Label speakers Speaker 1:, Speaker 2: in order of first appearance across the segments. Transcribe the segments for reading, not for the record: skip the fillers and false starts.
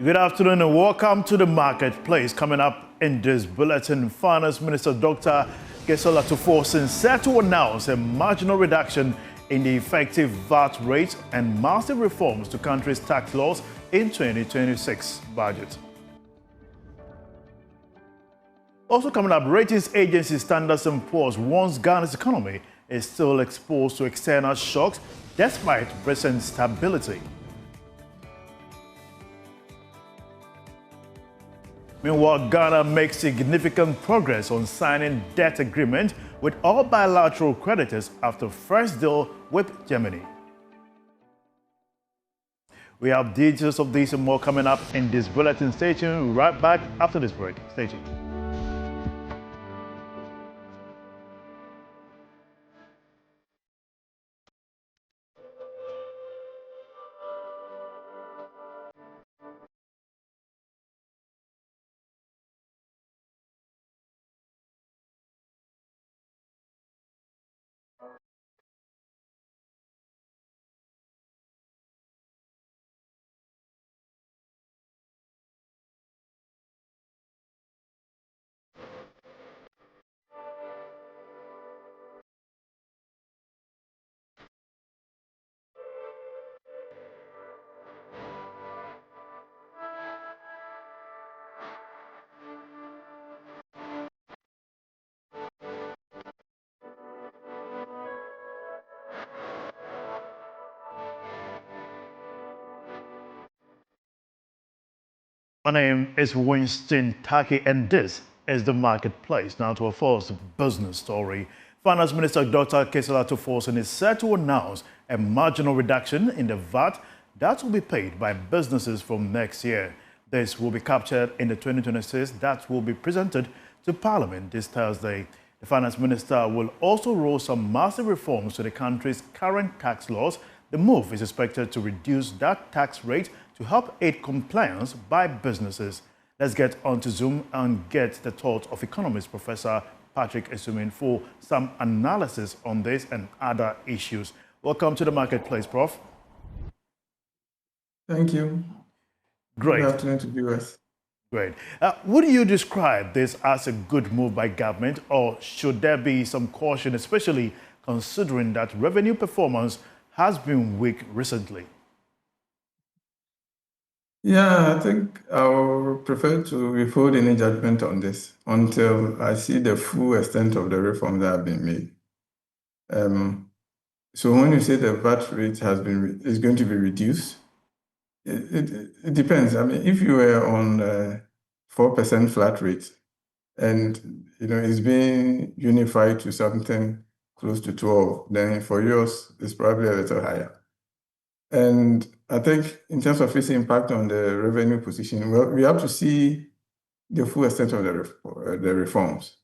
Speaker 1: Good afternoon and welcome to the marketplace. Coming up in this bulletin, Finance Minister Dr. Kesola Tuforsin set to announce a marginal reduction in the effective VAT rate and massive reforms to country's tax laws in 2026 budget. Also coming up, ratings agency Standard & Poor's warns Ghana's economy is still exposed to external shocks despite recent stability. Meanwhile, Ghana makes significant progress on signing debt agreement with all bilateral creditors after first deal with Germany. We have details of this and more coming up in this bulletin. Stay tuned. We'll be right back after this break. Stay tuned. My name is Winston Taki, and this is the marketplace. Now to our first business story. Finance Minister Dr. Kesola Tuforsin is set to announce a marginal reduction in the VAT that will be paid by businesses from next year. This will be captured in the 2026 that will be presented to Parliament this Thursday. The Finance Minister will also roll some massive reforms to the country's current tax laws. The move is expected to reduce that tax rate to help aid compliance by businesses. Let's get on to Zoom and get the thoughts of economist Professor Patrick Esumin for some analysis on this and other issues. Welcome to the marketplace, Prof.
Speaker 2: Thank you.
Speaker 1: Great.
Speaker 2: Good afternoon to viewers.
Speaker 1: Great. Would you describe this as a good move by government, or should there be some caution, especially considering that revenue performance has been weak recently?
Speaker 2: Yeah, I think I would prefer to withhold any judgment on this until I see the full extent of the reforms that have been made. So when you say the VAT rate is going to be reduced, it depends. I mean, if you were on 4% flat rate and it's being unified to something close to 12, then for yours it's probably a little higher. And I think in terms of its impact on the revenue position, well, we have to see the full extent of the reforms.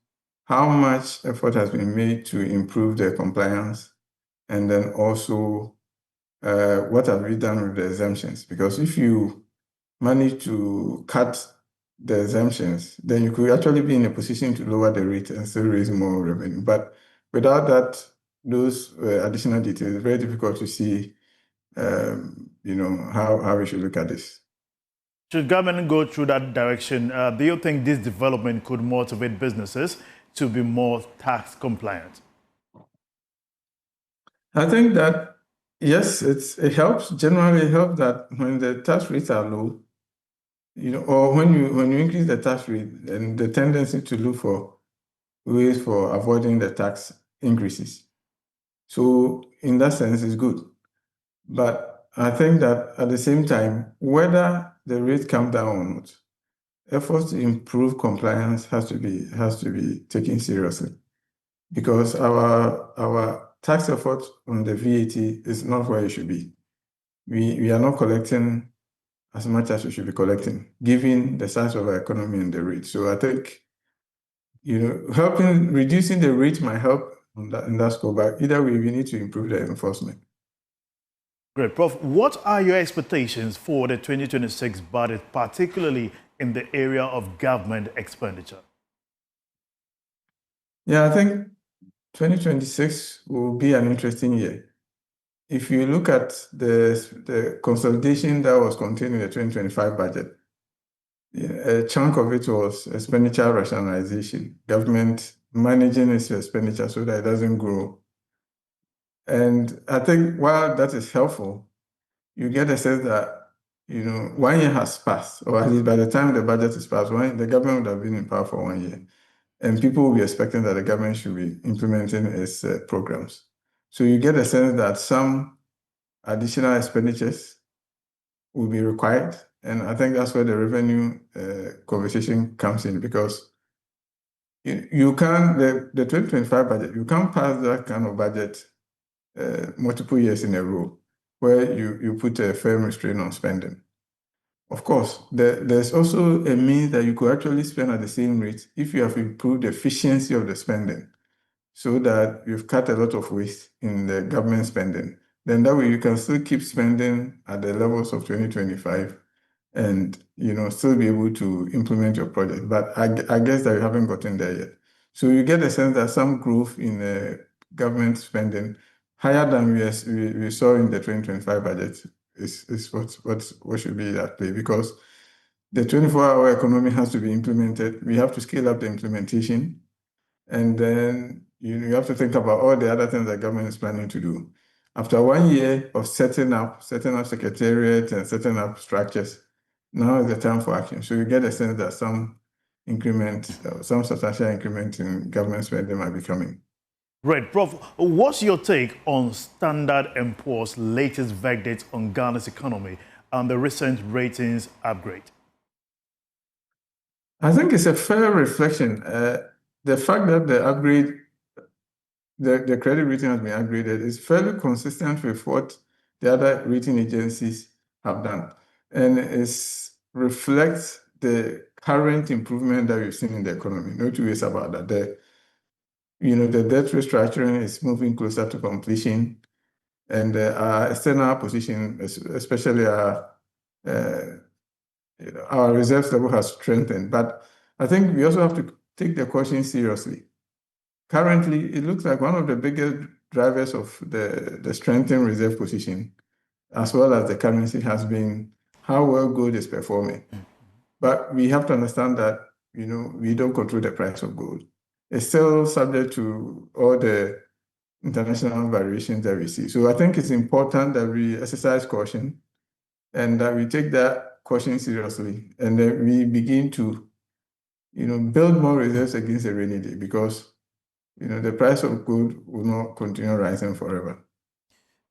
Speaker 2: How much effort has been made to improve the compliance? And then also, what have we done with the exemptions? Because if you manage to cut the exemptions, then you could actually be in a position to lower the rate and still raise more revenue. But without those additional details, it's very difficult to see how we should look at this.
Speaker 1: Should government go through that direction? Do you think this development could motivate businesses to be more tax compliant?
Speaker 2: I think that, yes, it helps. Generally, it helps that when the tax rates are low, or when you increase the tax rate, and the tendency to look for ways for avoiding the tax increases. So in that sense, it's good. But I think that at the same time, whether the rate come down or not, efforts to improve compliance has to be taken seriously, because our tax effort on the VAT is not where it should be. We are not collecting as much as we should be collecting, given the size of our economy and the rate. So I think reducing the rate might help in that scope. But either way, we need to improve the enforcement.
Speaker 1: Great. Prof, what are your expectations for the 2026 budget, particularly in the area of government expenditure?
Speaker 2: Yeah, I think 2026 will be an interesting year. If you look at the consolidation that was contained in the 2025 budget, A chunk of it was expenditure rationalization, government managing its expenditure so that it doesn't grow. And I think while that is helpful, you get a sense that, 1 year has passed, or at least by the time the budget is passed, the government would have been in power for 1 year. And people will be expecting that the government should be implementing its programs. So you get a sense that some additional expenditures will be required. And I think that's where the revenue conversation comes in, because you can't, the 2025 budget, you can't pass that kind of budget multiple years in a row where you put a firm restraint on spending. Of course, there's also a means that you could actually spend at the same rate if you have improved the efficiency of the spending, so that you've cut a lot of waste in the government spending. Then that way you can still keep spending at the levels of 2025 and still be able to implement your project. But I guess that you haven't gotten there yet. So you get a sense that some growth in government spending higher than we saw in the 2025 budget is what should be at play, because the 24-hour economy has to be implemented. We have to scale up the implementation, and then you have to think about all the other things that government is planning to do. After 1 year of setting up secretariat and setting up structures, now is the time for action. So you get a sense that some substantial increment in government spending might be coming.
Speaker 1: Right, Prof, what's your take on Standard & Poor's latest verdict on Ghana's economy and the recent ratings upgrade?
Speaker 2: I think it's a fair reflection. The fact that the credit rating has been upgraded is fairly consistent with what the other rating agencies have done, and it reflects the current improvement that we've seen in the economy. No two ways about that. The debt restructuring is moving closer to completion, and our external position, especially our reserves level, has strengthened. But I think we also have to take the question seriously. Currently, it looks like one of the biggest drivers of the strengthened reserve position, as well as the currency, has been how well gold is performing. But we have to understand that, we don't control the price of gold. It's still subject to all the international variations that we see. So I think it's important that we exercise caution and that we take that caution seriously, and that we begin to, build more reserves against a rainy day, because the price of gold will not continue rising forever.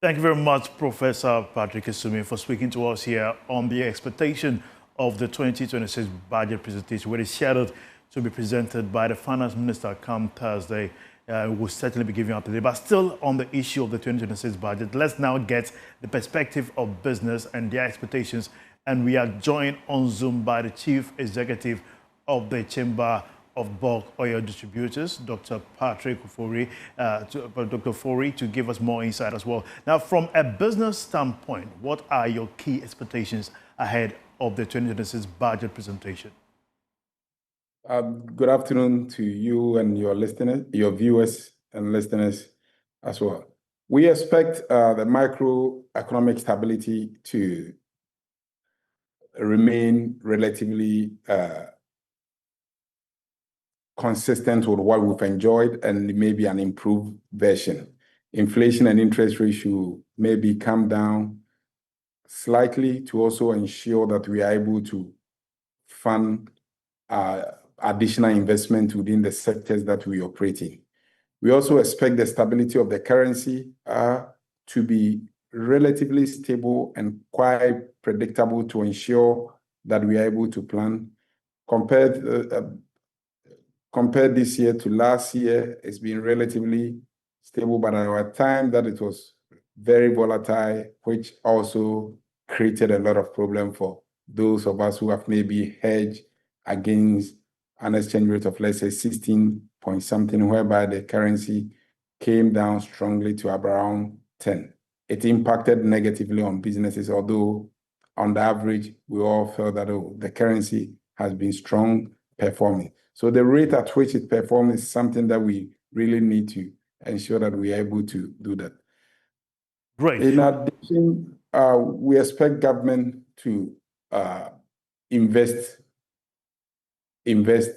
Speaker 1: Thank you very much, Professor Patrick Esumi, for speaking to us here on the expectation of the 2026 budget presentation, which is scheduled to be presented by the Finance Minister come Thursday. We'll certainly be giving up today. But still on the issue of the 2026 budget, let's now get the perspective of business and their expectations. And we are joined on Zoom by the Chief Executive of the Chamber of Bulk Oil Distributors, Dr. Patrick Ofori, Dr. Ofori, to give us more insight as well. Now, from a business standpoint, what are your key expectations ahead of the 2026 budget presentation?
Speaker 3: Good afternoon to you and your listeners, your viewers and listeners as well. We expect the macroeconomic stability to remain relatively consistent with what we've enjoyed, and maybe an improved version. Inflation and interest ratio maybe come down slightly to also ensure that we are able to fund additional investment within the sectors that we operate in. We also expect the stability of the currency to be relatively stable and quite predictable, to ensure that we are able to plan. Compared this year to last year, it's been relatively stable, but at a time that it was very volatile, which also created a lot of problem for those of us who have maybe hedged against an exchange rate of, let's say, 16 point something, whereby the currency came down strongly to around 10. It impacted negatively on businesses, although on the average, we all felt that the currency has been strong performing. So the rate at which it performs is something that we really need to ensure that we are able to do that.
Speaker 1: Great.
Speaker 3: In addition, we expect government to invest invest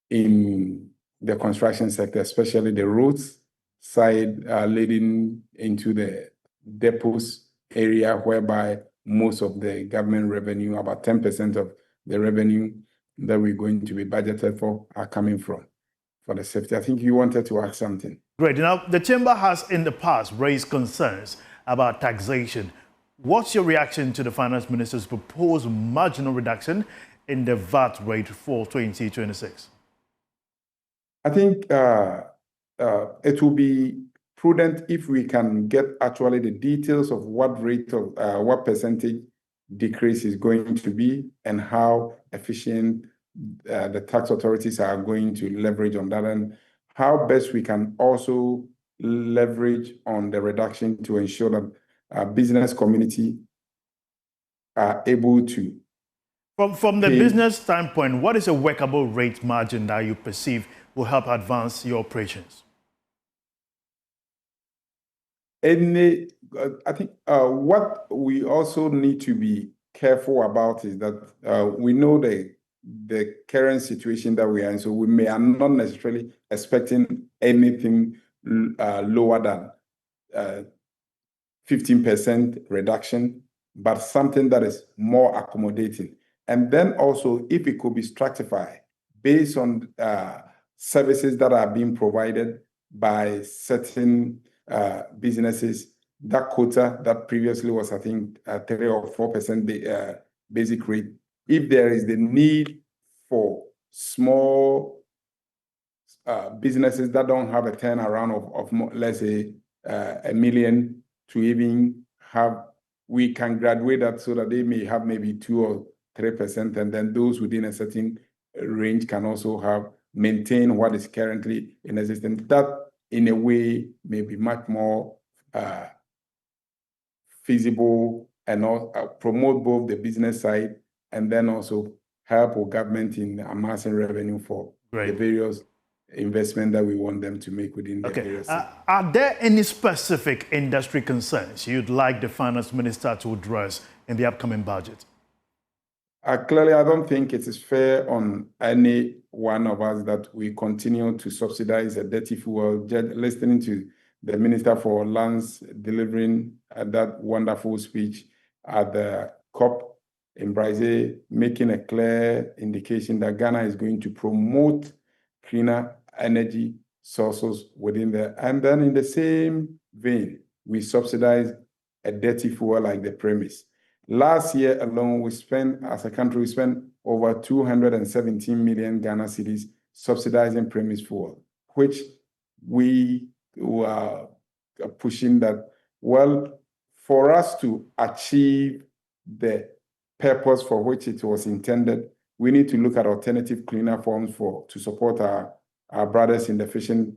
Speaker 3: in the construction sector, especially the roads side leading into the depots area, whereby most of the government revenue, about 10% of the revenue that we're going to be budgeted for, are coming from for the safety. I think you wanted to ask something.
Speaker 1: Great. Now, the Chamber has in the past raised concerns about taxation. What's your reaction to the Finance Minister's proposed marginal reduction in the VAT rate for 2026?
Speaker 3: I think it will be prudent if we can get actually the details of what rate of what percentage decrease is going to be and how efficient the tax authorities are going to leverage on that, and how best we can also leverage on the reduction to ensure that our business community are able to.
Speaker 1: From the business standpoint, what is a workable rate margin that you perceive will help advance your operations?
Speaker 3: I think what we also need to be careful about is that we know the current situation that we are in, so we may are not necessarily expecting anything lower than 15% reduction, but something that is more accommodating. And then also, if it could be stratified based on services that are being provided by certain businesses, that quota that previously was, I think, 3 or 4% basic rate. If there is the need for small businesses that don't have a turnaround of let's say, 1 million to even have, we can graduate that so that they may have maybe 2 or 3%, and then those within a certain range can also maintain what is currently in existence. That, in a way, may be much more feasible and promote both the business side and then also help our government in amassing revenue for the various investment that we want them to make within the various.
Speaker 1: Are there any specific industry concerns you'd like the Finance Minister to address in the upcoming budget?
Speaker 3: Clearly, I don't think it is fair on any one of us that we continue to subsidize a dirty fuel. Listening to the Minister for Lands delivering that wonderful speech at the COP in Brazil, making a clear indication that Ghana is going to promote cleaner energy sources within there. And then in the same vein, we subsidize a dirty fuel like the premise. Last year alone, we spent, as a country, we spent over 217 million Ghana cedis subsidizing premise fuel, which we were pushing that, well, for us to achieve the purpose for which it was intended, we need to look at alternative cleaner forms to support our brothers in the fishing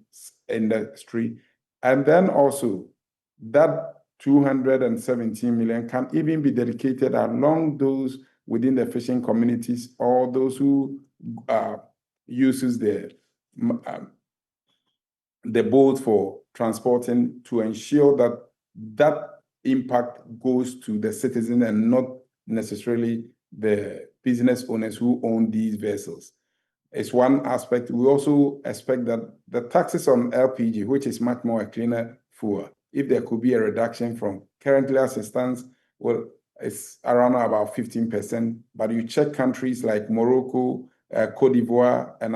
Speaker 3: industry. And then also that 217 million can even be dedicated along those within the fishing communities or those who uses the boat for transporting, to ensure that that impact goes to the citizen and not necessarily the business owners who own these vessels. It's one aspect. We also expect that the taxes on LPG, which is much more a cleaner fuel, if there could be a reduction from currently as it stands, well, it's around about 15%. But you check countries like Morocco, Cote d'Ivoire, and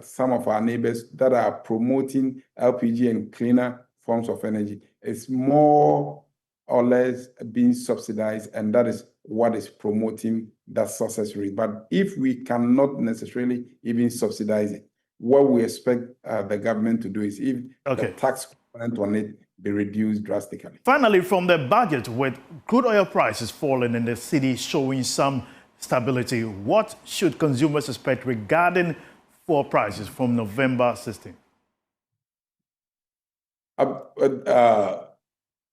Speaker 3: some of our neighbors that are promoting LPG and cleaner forms of energy, it's more or less being subsidized, and that is what is promoting that success rate. But if we cannot necessarily even subsidize it, what we expect the government to do is if the tax component on it be reduced drastically.
Speaker 1: Finally, from the budget, with crude oil prices falling and the city showing some stability, what should consumers expect regarding fuel prices from November 16th?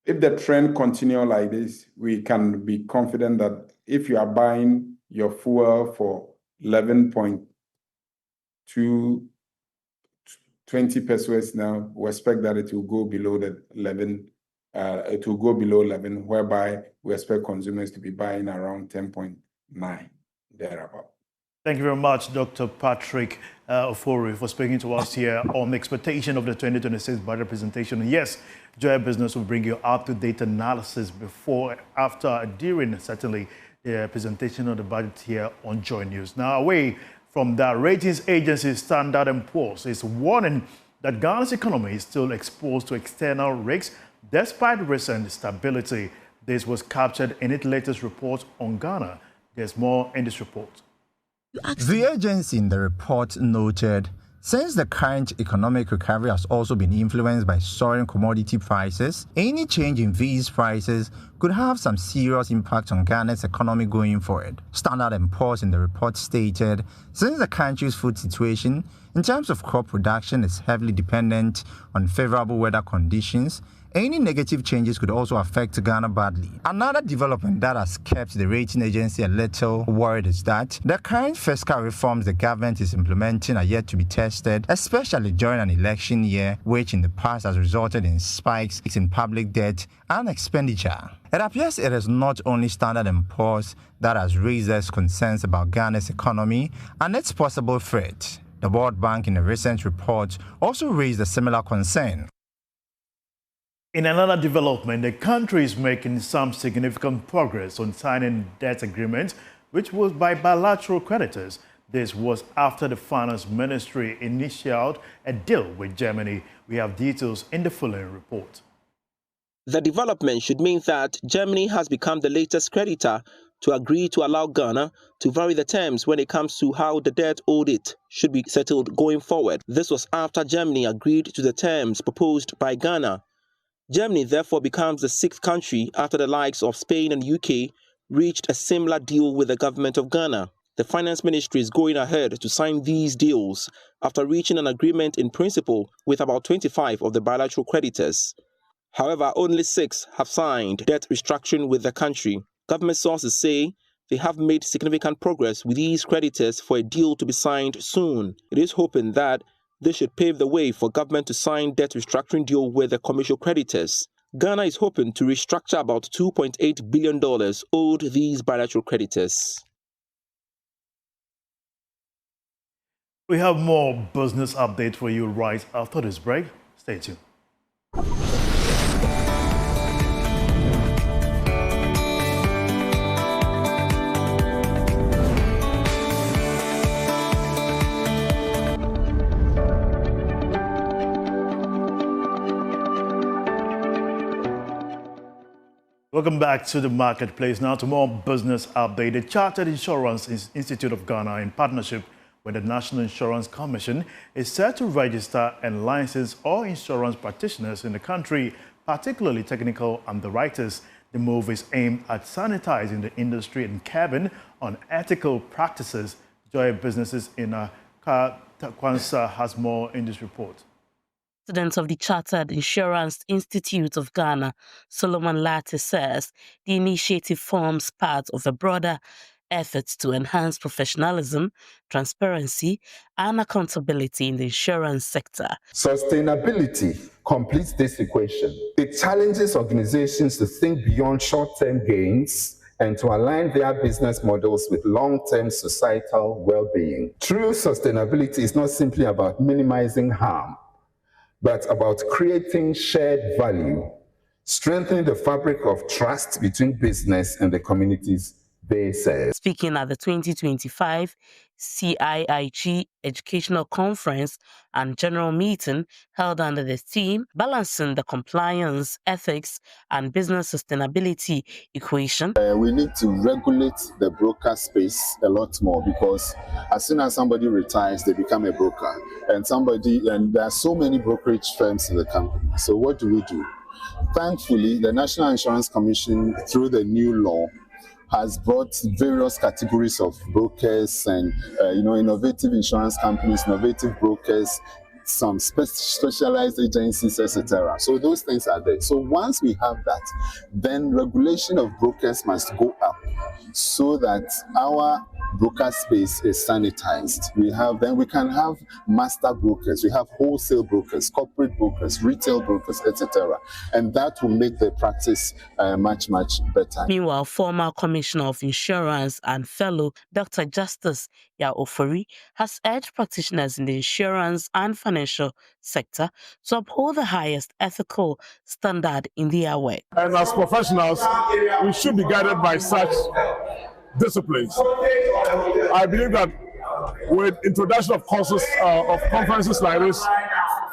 Speaker 3: If the trend continue like this, we can be confident that if you are buying your fuel for 11.220 pesos now, we expect that it will go below the 11. It will go below 11, whereby we expect consumers to be buying around 10.9 thereabout.
Speaker 1: Thank you very much, Dr. Patrick Ofori, for speaking to us here on the expectation of the 2026 budget presentation. Yes, Joy Business will bring you up-to-date analysis before, after, during, certainly, the presentation of the budget here on Joy News. Now, away from that, ratings agency Standard & Poor's is warning that Ghana's economy is still exposed to external risks despite recent stability. This was captured in its latest report on Ghana. There's more in this report.
Speaker 4: The agency in the report noted, since the current economic recovery has also been influenced by soaring commodity prices, any change in these prices could have some serious impact on Ghana's economy going forward. Standard & Poor's in the report stated, since the country's food situation in terms of crop production is heavily dependent on favorable weather conditions, any negative changes could also affect Ghana badly. Another development that has kept the rating agency a little worried is that the current fiscal reforms the government is implementing are yet to be tested, especially during an election year, which in the past has resulted in spikes in public debt and expenditure. It appears it is not only Standard & Poor's that has raised its concerns about Ghana's economy and its possible threat. The World Bank in a recent report also raised a similar concern.
Speaker 1: In another development, the country is making some significant progress on signing debt agreements, which was by bilateral creditors. This was after the Finance Ministry initiated a deal with Germany. We have details in the following report.
Speaker 5: The development should mean that Germany has become the latest creditor to agree to allow Ghana to vary the terms when it comes to how the debt owed it should be settled going forward. This was after Germany agreed to the terms proposed by Ghana. Germany therefore becomes the sixth country after the likes of Spain and UK reached a similar deal with the government of Ghana. The Finance Ministry is going ahead to sign these deals after reaching an agreement in principle with about 25 of the bilateral creditors. However, only 6 have signed debt restructuring with the country. Government sources say they have made significant progress with these creditors for a deal to be signed soon. It is hoping that this should pave the way for government to sign debt restructuring deal with the commercial creditors. Ghana is hoping to restructure about $2.8 billion owed these bilateral creditors.
Speaker 1: We have more business update for you right after this break. Stay tuned. Welcome back to the marketplace. Now to more business update. The Chartered Insurance Institute of Ghana, in partnership with the National Insurance Commission, is set to register and license all insurance practitioners in the country, particularly technical underwriters. The move is aimed at sanitizing the industry and curbing unethical practices. Joy Businesses in Kwanzaa has more in this report.
Speaker 6: President of the Chartered Insurance Institute of Ghana, Solomon Latte, says the initiative forms part of a broader effort to enhance professionalism, transparency, and accountability in the insurance sector.
Speaker 7: Sustainability completes this equation. It challenges organizations to think beyond short-term gains and to align their business models with long-term societal well-being. True sustainability is not simply about minimizing harm, but about creating shared value, strengthening the fabric of trust between business and the communities they serve.
Speaker 6: Speaking at the 2025 CIIG Educational Conference and General Meeting held under the theme, Balancing the Compliance, Ethics and Business Sustainability Equation.
Speaker 8: We need to regulate the broker space a lot more, because as soon as somebody retires, they become a broker. And there are so many brokerage firms in the company. So what do? Thankfully, the National Insurance Commission, through the new law, has brought various categories of brokers and innovative insurance companies, innovative brokers some specialized agencies, etc. So those things are there. So once we have that, then regulation of brokers must go up so that our broker space is sanitized. Then we can have master brokers, we have wholesale brokers, corporate brokers, retail brokers, etc. And that will make the practice much better.
Speaker 6: Meanwhile, former Commissioner of Insurance and fellow Dr. Justice Yaofori has urged practitioners in the insurance and financial sector to uphold the highest ethical standard in their work.
Speaker 9: And as professionals, we should be guided by such disciplines. I believe that with introduction of courses, of conferences like this,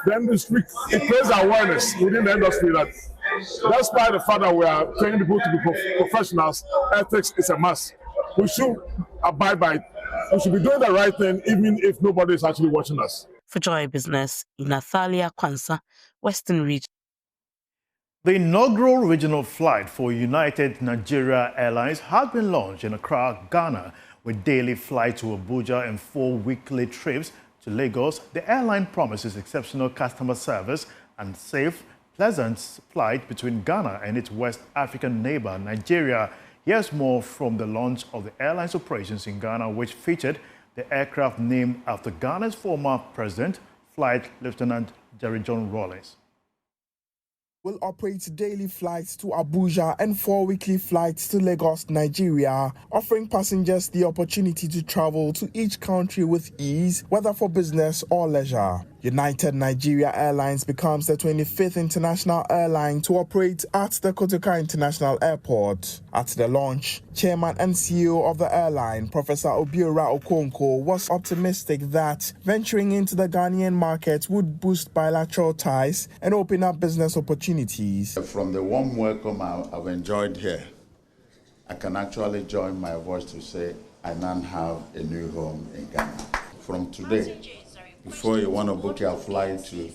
Speaker 9: then it creates awareness within the industry that despite the fact that we are training people to be professionals, ethics is a must. We should abide by it. We should be doing the right thing even if nobody is actually watching us.
Speaker 6: For Joy Business, Nathalia Kwanzaa, Western Region.
Speaker 1: The inaugural regional flight for United Nigeria Airlines has been launched in Accra, Ghana, with daily flights to Abuja and 4 weekly trips to Lagos. The airline promises exceptional customer service and safe, pleasant flight between Ghana and its West African neighbor, Nigeria. Here's more from the launch of the airline's operations in Ghana, which featured the aircraft named after Ghana's former president, Flight Lieutenant Jerry John Rawlings.
Speaker 10: Will operate daily flights to Abuja and 4 weekly flights to Lagos, Nigeria, offering passengers the opportunity to travel to each country with ease, whether for business or leisure. United Nigeria Airlines becomes the 25th international airline to operate at the Kotoka International Airport. At the launch, Chairman and CEO of the airline, Professor Obiora Okonkwo, was optimistic that venturing into the Ghanaian market would boost bilateral ties and open up business opportunities.
Speaker 11: From the warm welcome I've enjoyed here, I can actually join my voice to say I now have a new home in Ghana. From today, before you want to book your flight to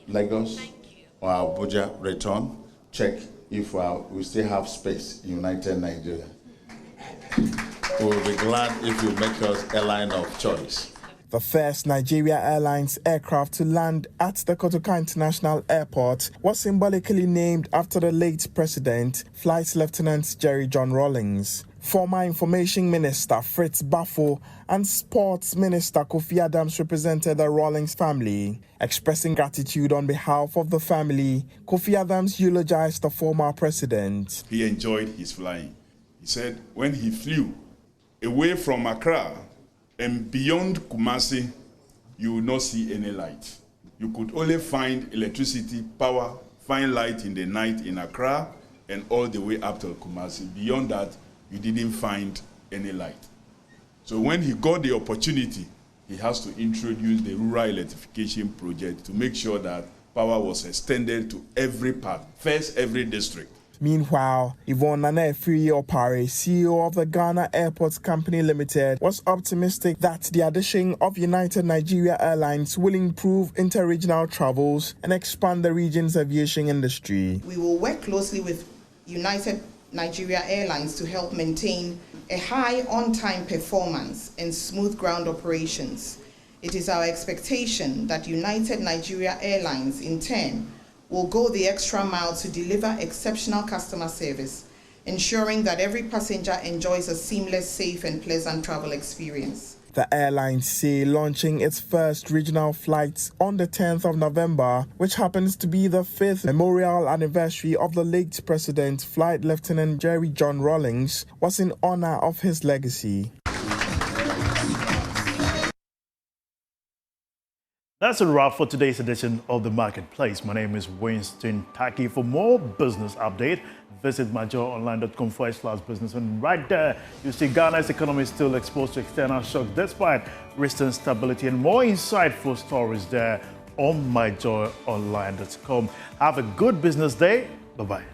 Speaker 11: Lagos or Abuja, return, check if we still have space in United Nigeria. We'll be glad if you make us airline of choice.
Speaker 10: The first Nigeria Airlines aircraft to land at the Kotoka International Airport was symbolically named after the late president, Flight Lieutenant Jerry John Rawlings. Former Information Minister Fritz Bafo and Sports Minister Kofi Adams represented the Rawlings family. Expressing gratitude on behalf of the family, Kofi Adams eulogized the former president.
Speaker 12: He enjoyed his flying. He said when he flew away from Accra and beyond Kumasi, you will not see any light. You could only find electricity, power, find light in the night in Accra and all the way up to Kumasi. Beyond that, you didn't find any light. So when he got the opportunity, he has to introduce the rural electrification project to make sure that power was extended to every part, first every district.
Speaker 10: Meanwhile, Yvonne Nana-Efiri Opare, CEO of the Ghana Airports Company Limited, was optimistic that the addition of United Nigeria Airlines will improve interregional travels and expand the region's aviation industry.
Speaker 13: We will work closely with United Nigeria Airlines to help maintain a high on-time performance and smooth ground operations. It is our expectation that United Nigeria Airlines, in turn, will go the extra mile to deliver exceptional customer service, ensuring that every passenger enjoys a seamless, safe, and pleasant travel experience.
Speaker 10: The airlines say launching its first regional flights on the 10th of November, which happens to be the 5th memorial anniversary of the late President Flight Lieutenant Jerry John Rawlings, was in honor of his legacy.
Speaker 1: That's a wrap for today's edition of The Marketplace. My name is Winston Taki. For more business update, visit majoronline.com/business. And right there, you see Ghana's economy is still exposed to external shocks despite recent stability, and more insightful stories there on myjoyonline.com. Have a good business day. Bye-bye.